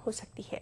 हो सकती है।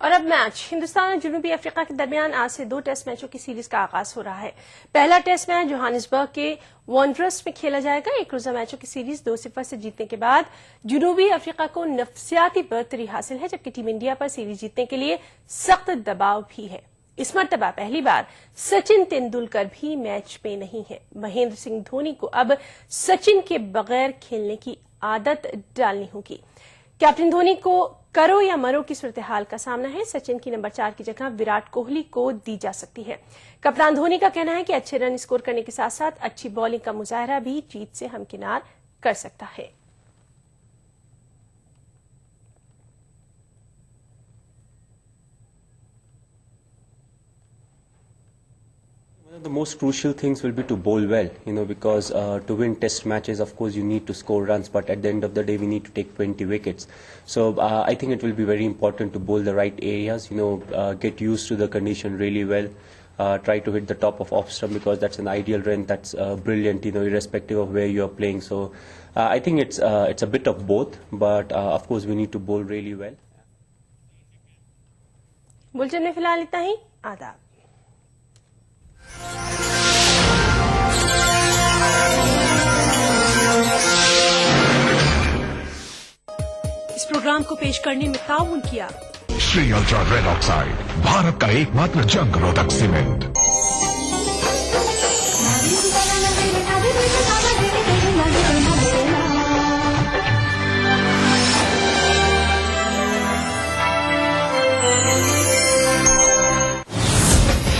और अब मैच हिंदुस्तान और जनूबी अफ्रीका के दरमियान आज से 2 टेस्ट मैचों की सीरीज का आगाज हो रहा है। पहला टेस्ट मैच जोहानिसबर्ग के वॉन्डरर्स में खेला जाएगा। एक रोजा मैचों की सीरीज 2-0 से जीतने के बाद जनूबी अफ्रीका को नफसियाती बढ़तरी हासिल है, जबकि टीम इंडिया पर सीरीज जीतने के लिए सख्त दबाव भी है। इस मर्तबा पहली बार सचिन तेंदुलकर भी मैच में नहीं है। महेंद्र सिंह धोनी को अब सचिन के बगैर खेलने की आदत डालनी होगी। कैप्टन धोनी को करो या मरो की सूरत हाल का सामना है। सचिन की नंबर 4 की जगह विराट कोहली को दी जा सकती है। कप्तान धोनी का कहना है कि अच्छे रन स्कोर करने के साथ साथ अच्छी बॉलिंग का मुजाहरा भी जीत से हमकिनार कर सकता है। One of the most crucial things will be to bowl well, because to win test matches, of course, you need to score runs, but at the end of the day, we need to take 20 wickets. So I think it will be very important to bowl the right areas, get used to the condition really well, try to hit the top of off stump because that's an ideal run, that's brilliant, irrespective of where you are playing. So I think it's a bit of both, but of course, we need to bowl really well. Bulletin में फिलहाल इतना ही। आदाब। इस programme को पेश करने में ताउन किया Shri ultra red oxide, Bharat का एकमात्र जंग रोधक सीमेंट।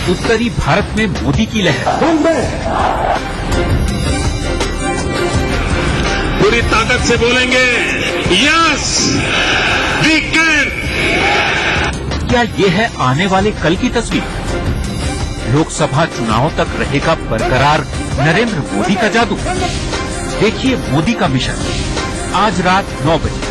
उत्तरी भारत में मोदी की लहर, पूरी ताकत से बोलेंगे यस वी कैन। क्या ये है आने वाले कल की तस्वीर? लोकसभा चुनाव तक रहेगा बरकरार नरेंद्र मोदी का जादू। देखिए मोदी का मिशन आज रात 9 बजे।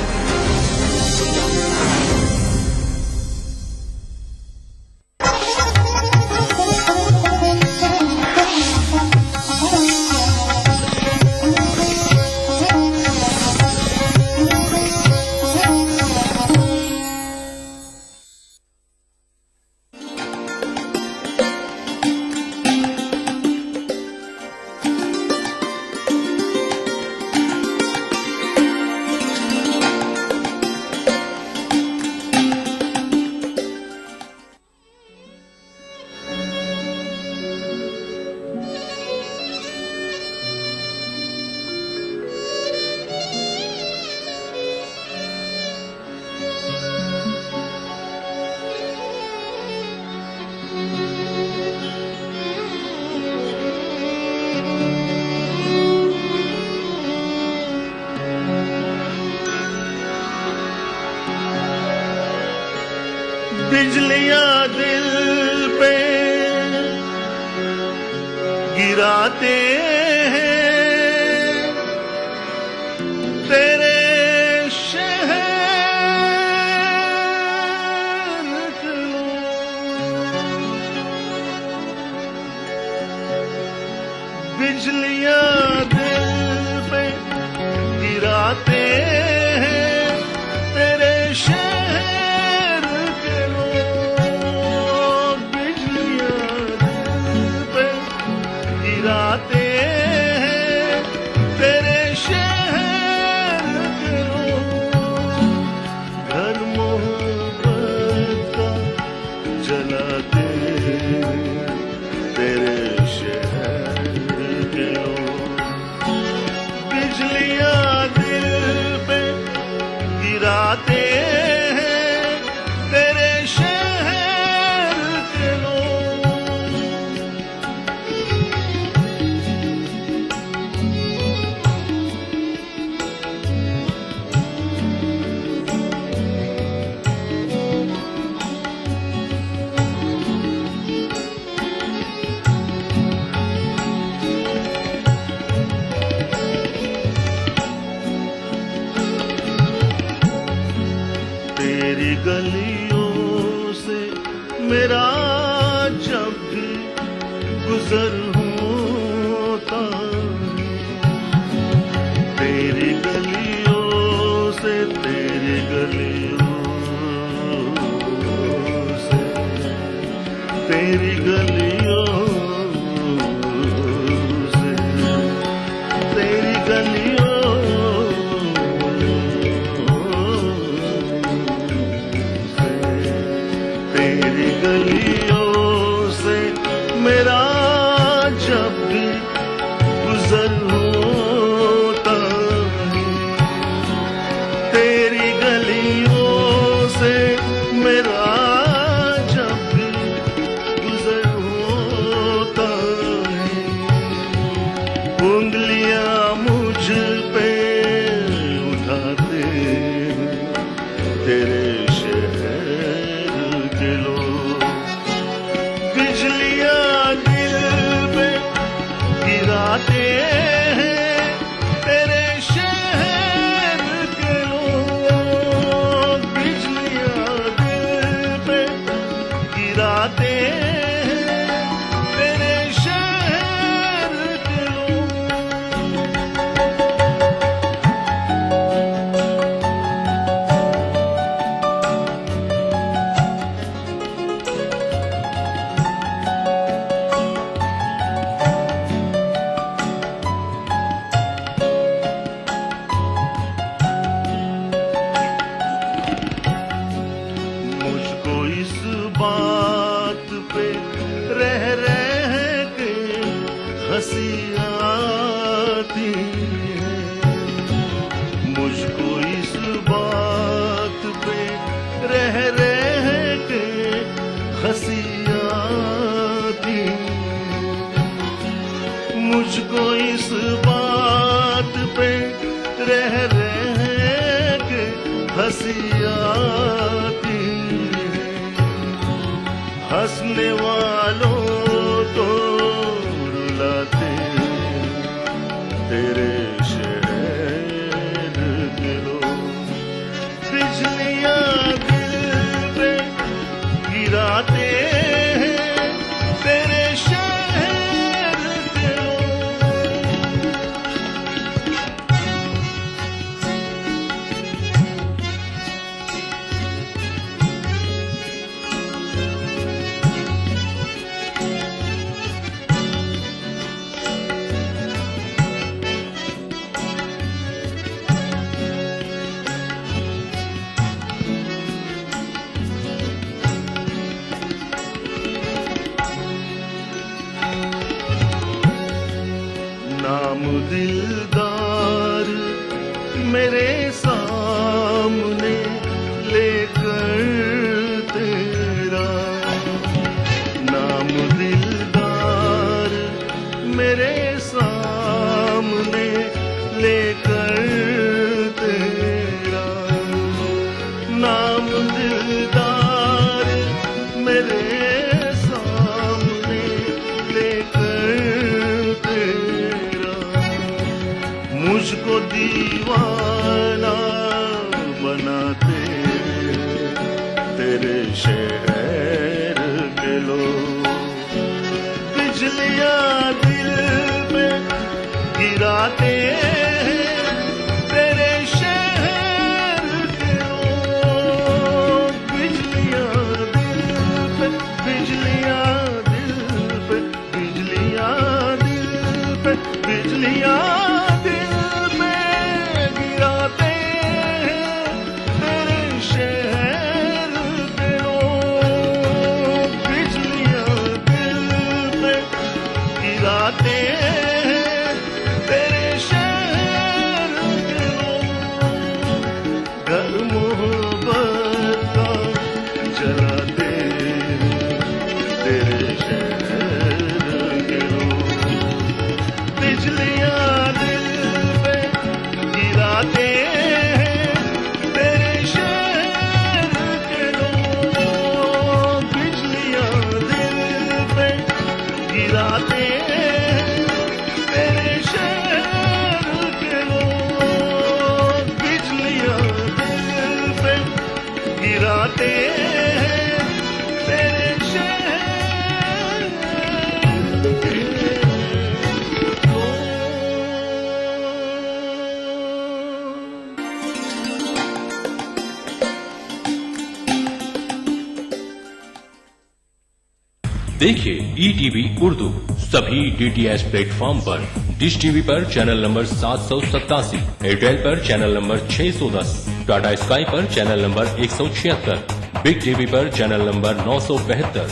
बिजलियां दिल पे गिराते हैं तेरे शहर के लोग। बिजलियां दिल पे गिराते हैं तेरे शहर के लोग। बिजलियां दिल पे गिराते हैं तेरे शहर के लोग। घर मोहब्बत का जलाते हैं तेरे शहर के लोग। बिजलियां दिल पे मेरा जब भी गुजर होता तेरी गलियों से, तेरी गलियों से, तेरी गलियों से, तेरी गलियों से, तेरी गलियों से मेरा जब भी गुजर होता तेरी गलियों से मेरा जब भी गुजर होता है उंगलियां मुझ पे उठाते हैं तेरे शहर के लोग बिजलियां दिल पे गिराते हैं तेरे शहर के लोग बिजलियां दिल पे गिराते हैं तेरे शहर के लोग मुझको इस बात पे रह रह के हंसी आती है मुझको इस बात पे रह रह के हंसी आती मुझको इस बात पे रह रह के हंसी आती हंसने वालों तो रुलाते तेरे शहर के लोग बिजलियां दिल पे गिराते हैं तेरे शहर के लोग नाम दिलदार मेरे सामने लेकर तेरा नाम दिलदार मेरे सामने लेकर तेरा नाम दिलदार मेरे सामने लेकर तेरा मुझको दीवाना बनाते तेरे शहर के लोग बिजलियां दिल पे गिराते हैं तेरे शहर के लोग बिजलियां दिल पे बिजलियां दिल पे बिजलियां दिल पे बिजलियां दिल पे गिराते हैं तेरे शहर के लोग बिजलियां दिल पे गिराते हैं तेरे शहर के लोग घर मोहब्बत का जलाते हैं तेरे शहर के लोग बिजलियां दिल पे गिराते हैं तेरे शहर के लोग बिजलियां दिल पे गिराते हैं तेरे शहर के लोग बिजलियां दिल पे गिराते हैं तेरे देखिए ETV उर्दू सभी DTH प्लेटफॉर्म पर। डिश टीवी पर चैनल नंबर 787, एयरटेल पर चैनल नंबर 610, टाटा स्काई पर चैनल नंबर 176, बिग टीवी पर चैनल नंबर 972,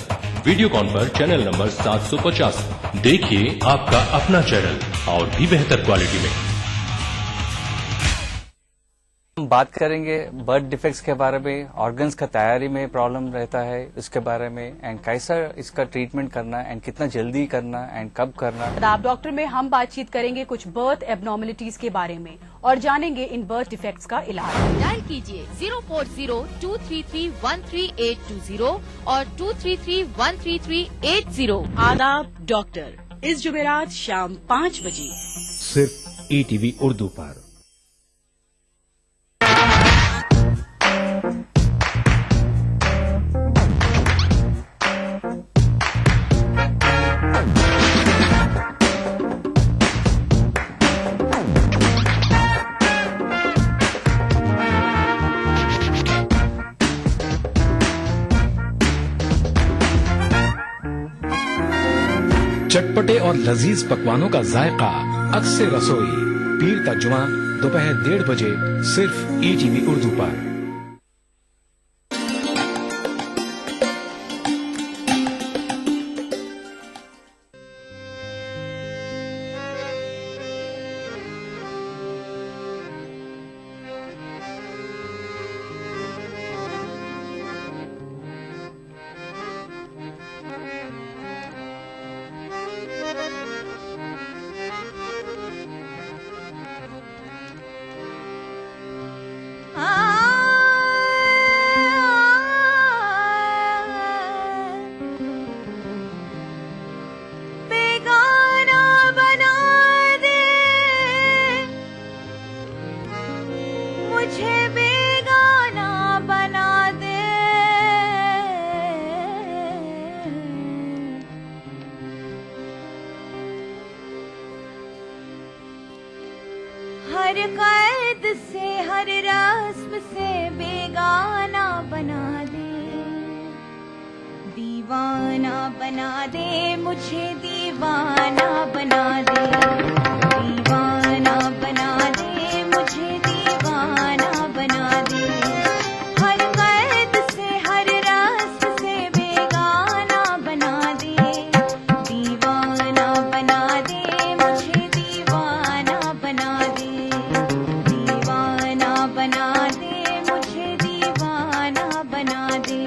वीडियोकॉन पर चैनल नंबर 750। देखिए आपका अपना चैनल और भी बेहतर क्वालिटी में। हम बात करेंगे बर्थ डिफेक्ट्स के बारे में, ऑर्गन्स का तैयारी में प्रॉब्लम रहता है इसके बारे में, एंड कैसा इसका ट्रीटमेंट करना एंड कितना जल्दी करना एंड कब करना। आप डॉक्टर में हम बातचीत करेंगे कुछ बर्थ एबनॉर्मलिटीज के बारे में और जानेंगे इन बर्थ डिफेक्ट्स का इलाज। डायल कीजिए 040-233-13820 और 233-13380। आदाब डॉक्टर, इस जुमेरात शाम 5 बजे सिर्फ ETV उर्दू पर। चटपटे और लजीज पकवानों का जायका अक्सर रसोई, पीर का जुमा दोपहर 1:30 बजे सिर्फ ETV उर्दू पर। हर कैद से हर रस्म से बेगाना बना दे, दीवाना बना दे, मुझे दीवाना बना दे, दीवाना बना दे, मुझे दीवाना बना दे। हर कैद से हर रस्म से बेगाना बना दे, दीवाना बना दे, मुझे दीवाना बना दे, दीवाना बना दे, मुझे दीवाना बना दे।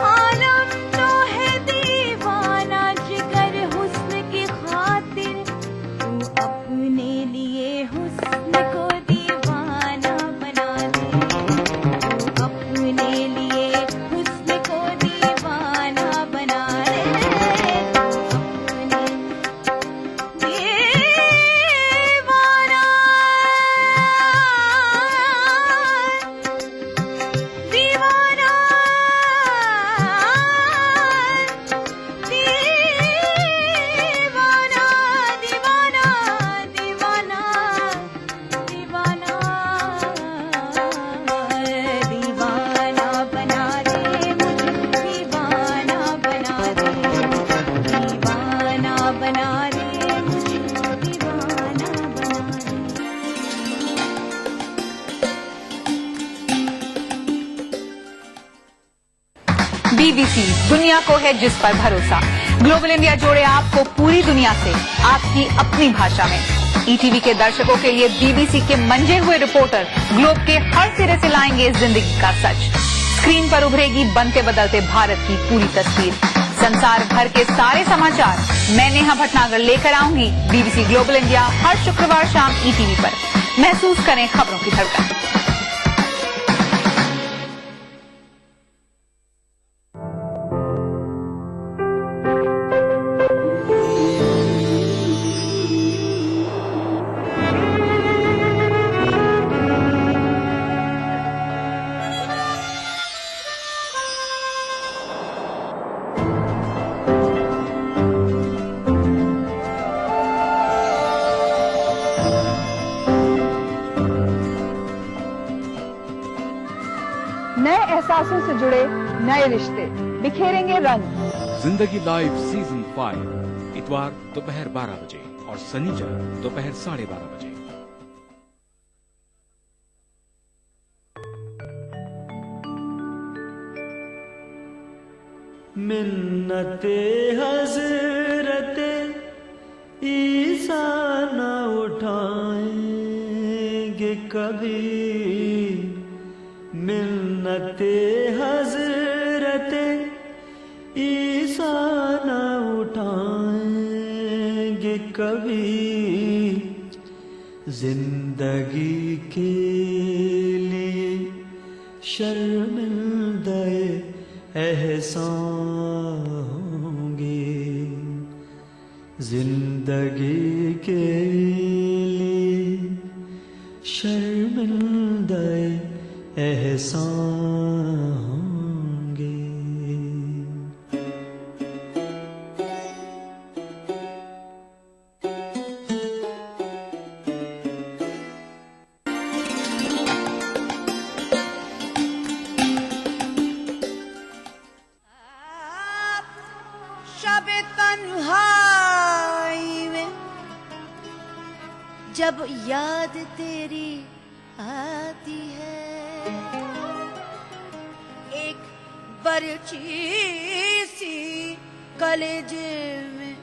आलम तो है दीवाना जिगर हुस्न की खातिर, तू अपने लिए हुस्न को दीवाना बना दे, तू अपने लिए हुस्न को दीवाना बना दे, अपने दीवाना दीवाना दीवाना दीवाना दीवाना दीवाना दीवाना बना दे मुझे, दीवाना बना दे, दीवाना बना दे मुझे, दीवाना बना दे। BBC दुनिया को है जिस पर भरोसा। ग्लोबल इंडिया जोड़े आपको पूरी दुनिया से आपकी अपनी भाषा में। ETV के दर्शकों के लिए BBC के मंजे हुए रिपोर्टर ग्लोब के हर सिरे से लाएंगे जिंदगी का सच। स्क्रीन पर उभरेगी बनते बदलते भारत की पूरी तस्वीर। संसार भर के सारे समाचार मैं नेहा भटनागर लेकर आऊंगी BBC ग्लोबल इंडिया हर शुक्रवार शाम ETV पर। महसूस करें खबरों की धड़कन। नए एहसासों से जुड़े नए रिश्ते बिखेरेंगे रंग। जिंदगी लाइव सीजन 5 इतवार दोपहर 12 बजे और शनिवार दोपहर 12:30 बजे। मिन्नते हजरते ईसा न उठाएंगे कभी, मिन्नते हजरते ईसा न उठाएंगे कभी, जिंदगी के लिए शर्मिंदे एहसान होंगे, जिंदगी के लिए शर्मिंदे एहसान होंगे। शब तन्हाई में जब याद तेरी आती है, एक बरछी सी कलेजे में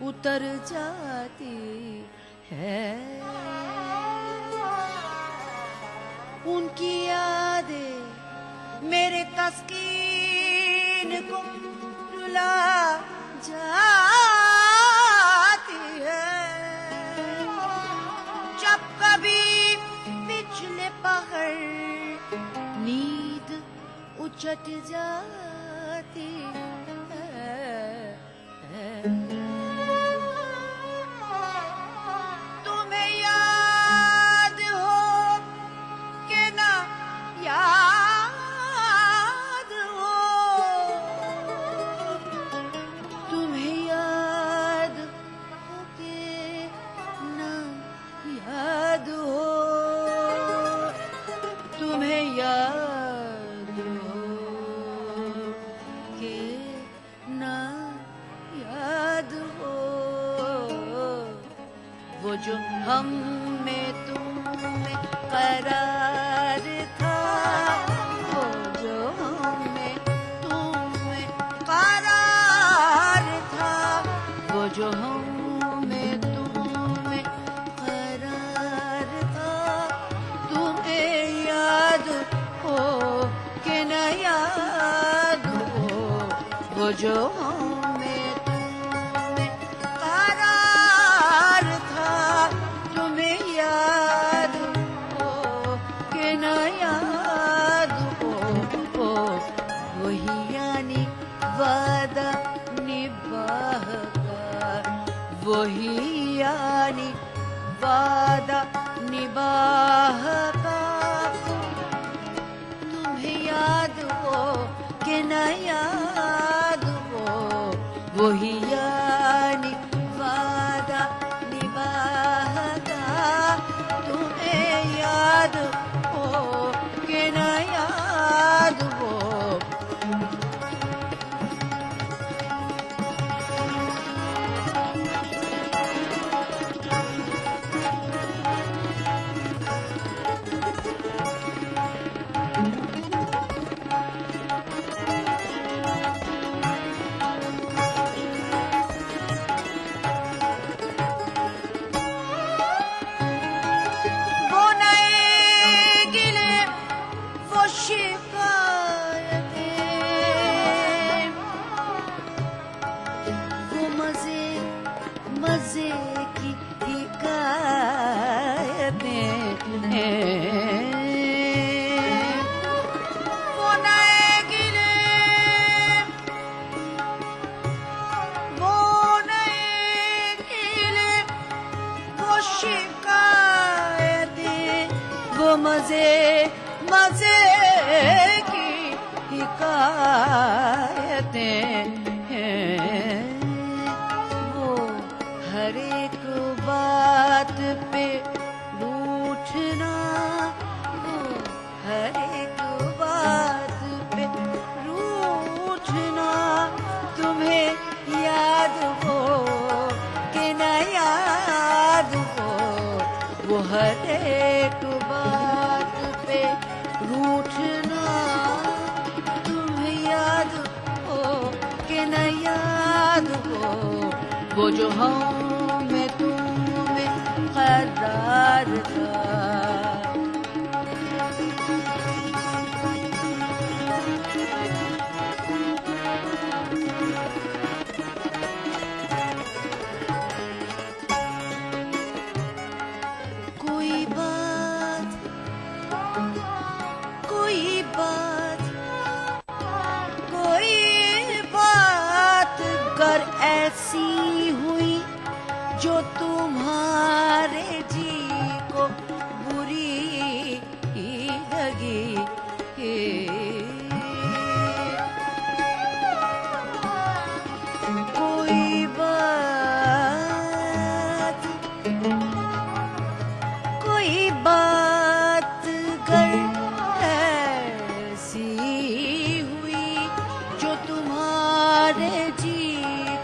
उतर जाती है, उनकी यादें मेरे तस्कीन को रुला जाती है, जब कभी पिछले पहर नींद उचट जाती है। तुम्हें याद हो कि ना याद हो, तुम्हें याद हो कि ना याद हो, तुम्हें याद हो कि ना याद हो, वो जो हम में तुम में करार था, वो जो हम में तुम में करार था, वो जो हम में तुम वो जो हमें तुम्हें करार था, तुम्हें याद हो कि न याद हो, वही यानी वादा निभागा, वही यानी वादा निभागा, तुम्हें याद हो कि न याद हो, वही यानी वादा निभागा, तुम्हें याद हो कि न याद हो। वो नए गिले वो शिकायतें, वो मजे मजे की हिकायतें, वो नए गिले वो नए गिले वो शिकायतें, वो मजे मजे की हिकायतें हैं, वो हर एक बात पे रूठना, वो हर एक बात पे रूठना, तुम्हें याद हो कि न याद हो, वो हर एक बात पे रूठना, तुम्हें याद हो कि न याद हो, वो जो हमें तुम्हें करार था। कोई बात कोई बात कोई बात अगर ऐसी हुई जो तुम्हारे जी को बुरी लगी, कोई बात अगर ऐसी हुई जो तुम्हारे जी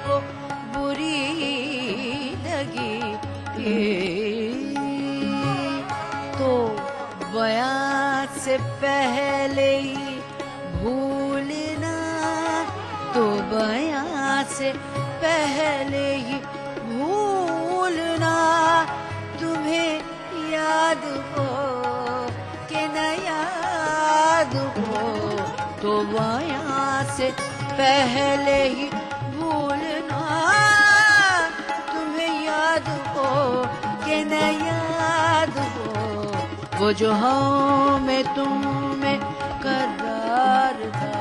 को बुरी लगी, तो बयां से पहले ही भूलना, तो बयां से पहले ही भूलना, तुम्हें याद हो कि न याद हो, तो बयां से पहले ही भूलना, तुम्हें याद हो कि न याद हो, वो जो हमें तुम्हें करार था।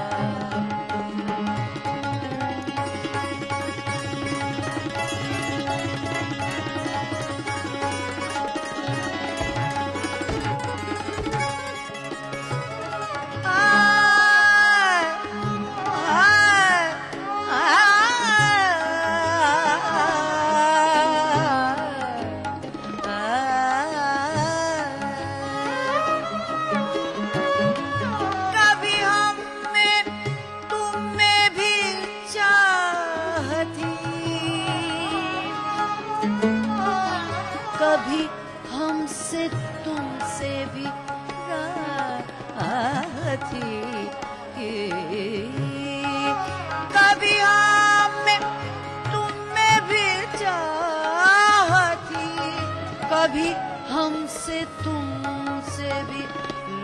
कभी हम में तुम में भी चाह थी, कभी हमसे तुमसे भी राह थी, कभी हम में तुम में भी चाह थी, कभी हमसे तुमसे भी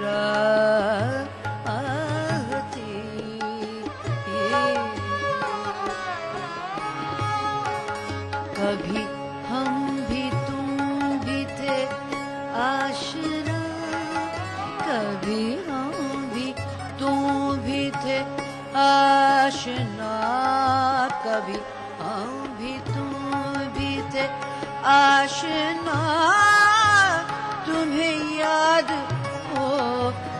राह थी, आशना कभी हम भी तुम भी थे आशना तुम्हें याद हो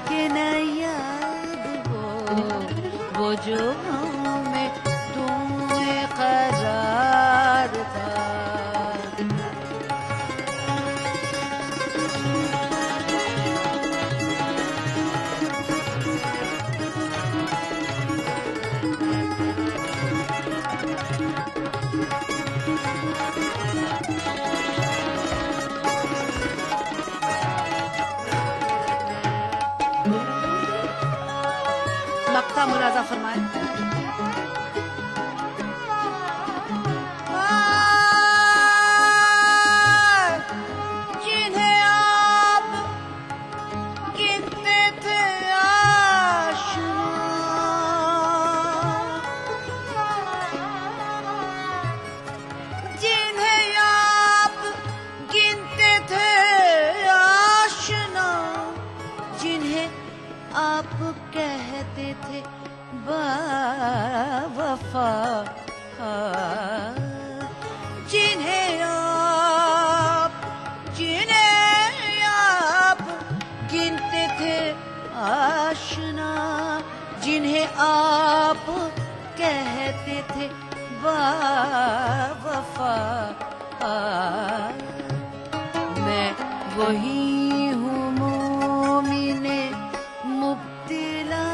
कि न याद हो वो जो हमें तुम्हें करार था मक्ता मुलाजा फरमाए जिन्हें आप गिनते थे आशना जिन्हें आप गिनते थे आशना जिन्हें आप कहते थे बावफा जिन्हें आप गिनते थे आशना जिन्हें आप कहते थे बावफा मैं वही हूँ मोमिने मुब्तिला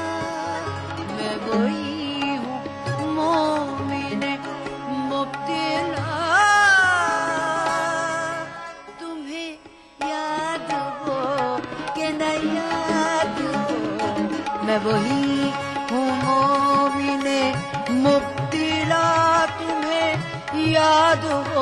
मैं वही हूँ मोमिने मुब्तिला तुम्हें याद हो कि न याद हो मैं वही हूँ मोमिने मुब्तिला तुम्हें याद हो